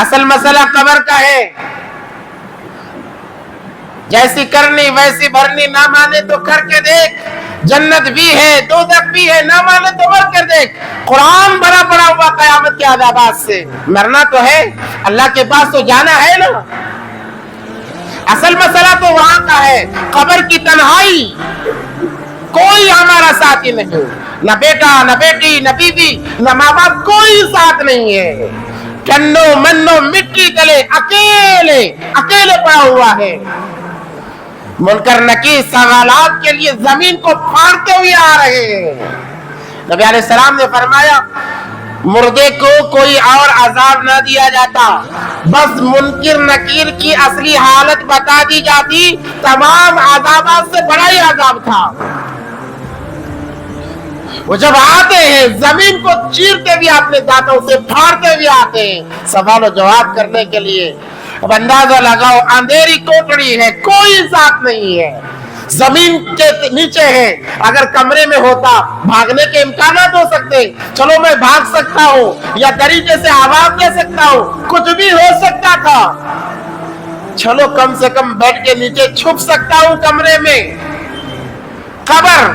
اصل مسئلہ قبر کا ہے. جیسی کرنی ویسی بھرنی، نہ مانے تو کر کے دیکھ. جنت بھی ہے دوزخ بھی ہے، نہ مانے تو مر کر دیکھ. قرآن بھرا پڑا ہوا قیامت کے عذابات سے. مرنا تو ہے، اللہ کے پاس تو جانا ہے نا. اصل مسئلہ تو وہاں کا ہے، قبر کی تنہائی. کوئی ہمارا ساتھی نہیں، نہ بیٹا نہ بیٹی نہ بیوی نہ ماں باپ، کوئی ساتھ نہیں ہے. کنو منو مٹی تلے اکیلے اکیلے پڑا ہوا ہے. منکر نکیر سوالات کے لیے زمین کو پھاڑتے ہوئے آ رہے ہیں. نبی علیہ السلام نے فرمایا مردے کو کوئی اور عذاب نہ دیا جاتا، بس منکر نکیر کی اصلی حالت بتا دی جاتی. تمام عذابات سے بڑا ہی عذاب تھا. وہ جب آتے ہیں زمین کو چیرتے ہوئے اپنے دانتوں سے پھاڑتے ہوئے آتے ہیں سوال و جواب کرنے کے لیے. اب اندازہ لگاؤ، اندھیری کوٹڑی ہے، کوئی ساتھ نہیں ہے، زمین کے نیچے ہے. اگر کمرے میں ہوتا بھاگنے کے امکانات ہو سکتے، چلو میں بھاگ سکتا ہوں یا دریچے سے آواز دے سکتا ہوں، کچھ بھی ہو سکتا تھا. چلو کم سے کم بیڈ کے نیچے چھپ سکتا ہوں کمرے میں. قبر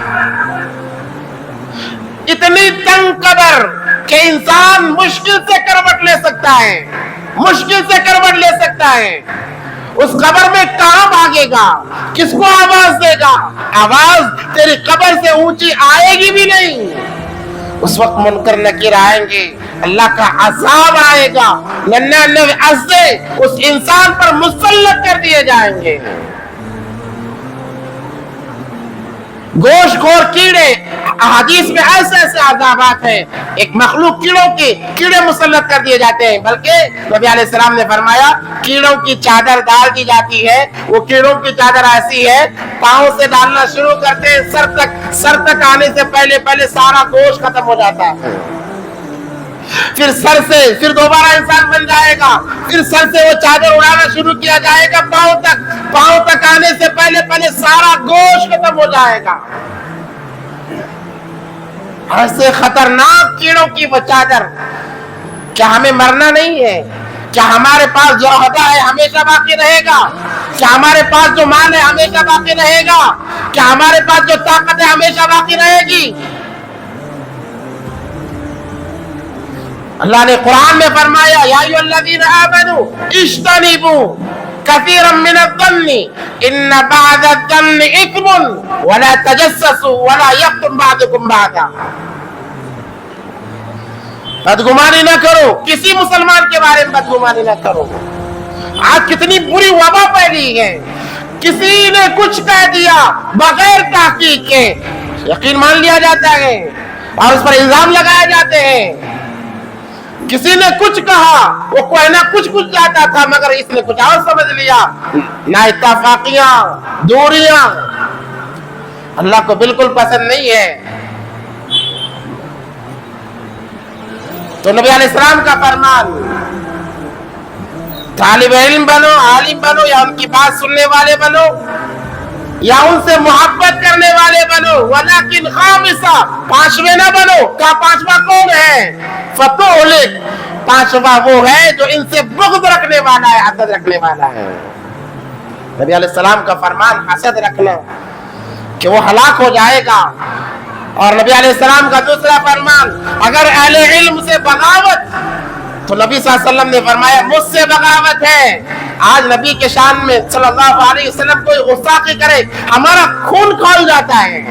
اتنی تنگ قبر کہ انسان مشکل سے کروٹ لے سکتا ہے، مشکل سے کروٹ لے سکتا ہے. اس قبر میں کہاں بھاگے گا، کس کو آواز دے گا؟ آواز تیری قبر سے اونچی آئے گی بھی نہیں. اس وقت منکر نکیر آئیں گے، اللہ کا عذاب آئے گا، 99 عزے اس انسان پر مسلط کر دیے جائیں گے. گوشت خور کیڑے، حدیث میں ایسے ایسے عذابات ہیں. ایک مخلوق کیڑے مسلط کر دیے جاتے ہیں، بلکہ نبی علیہ السلام نے فرمایا کیڑوں کی چادر ڈال دی جاتی ہے. وہ کیڑوں کی چادر ایسی ہے، پاؤں سے ڈالنا شروع کرتے ہیں، سر تک آنے سے پہلے سارا گوشت ختم ہو جاتا ہے. پھر سر سے پھر دوبارہ انسان بن جائے گا، پھر سر سے وہ چادر اڑانا شروع کیا جائے گا پاؤں تک آنے سے پہلے سارا گوشت ختم ہو جائے گا. ایسے خطرناک کیڑوں کی وہ چادر. کیا ہمیں مرنا نہیں ہے؟ کیا ہمارے پاس جو عہدہ ہے ہمیشہ باقی رہے گا؟ کیا ہمارے پاس جو مال ہے ہمیشہ باقی رہے گا؟ کیا ہمارے پاس جو طاقت ہے ہمیشہ باقی رہے گی؟ اللہ نے قرآن میں فرمایا یا ایھا الذین آمنوا اجتنبوا کثیرا من الظن ان بعض الظن اثم ولا تجسسوا ولا یغتب بعضکم بعضا. بدگمانی نہ کرو، کسی مسلمان کے بارے میں بدگمانی نہ کرو. آج کتنی بری وبا پھیلی ہے، کسی نے کچھ کہہ دیا بغیر تحقیق کے یقین مان لیا جاتا ہے اور اس پر الزام لگائے جاتے ہیں. کسی نے کچھ کہا، وہ کہنا کچھ جاتا تھا مگر اس نے کچھ اور سمجھ لیا. نہ اتفاقیاں، دوریاں اللہ کو بالکل پسند نہیں ہے. تو نبی علیہ السلام کا فرمان، طالب علم بنو، عالم بنو یا ان کی بات سننے والے بنو یا ان سے محبت کرنے والے بنو، ولیکن خامسہ پانچویں نہ بنو. کہا پانچواں کون ہے؟ فتولک، پانچواں وہ ہے جو ان سے بغض رکھنے والا ہے، حسد رکھنے والا ہے. نبی علیہ السلام کا فرمان حسد رکھنا کہ وہ ہلاک ہو جائے گا. اور نبی علیہ السلام کا دوسرا فرمان اگر اہل علم سے بغاوت، تو نبی صلی اللہ علیہ وسلم نے فرمایا مجھ سے بغاوت ہے. آج نبی کے شان میں صلی اللہ علیہ وسلم کوئی غصہ کرے ہمارا خون کھول جاتا ہے.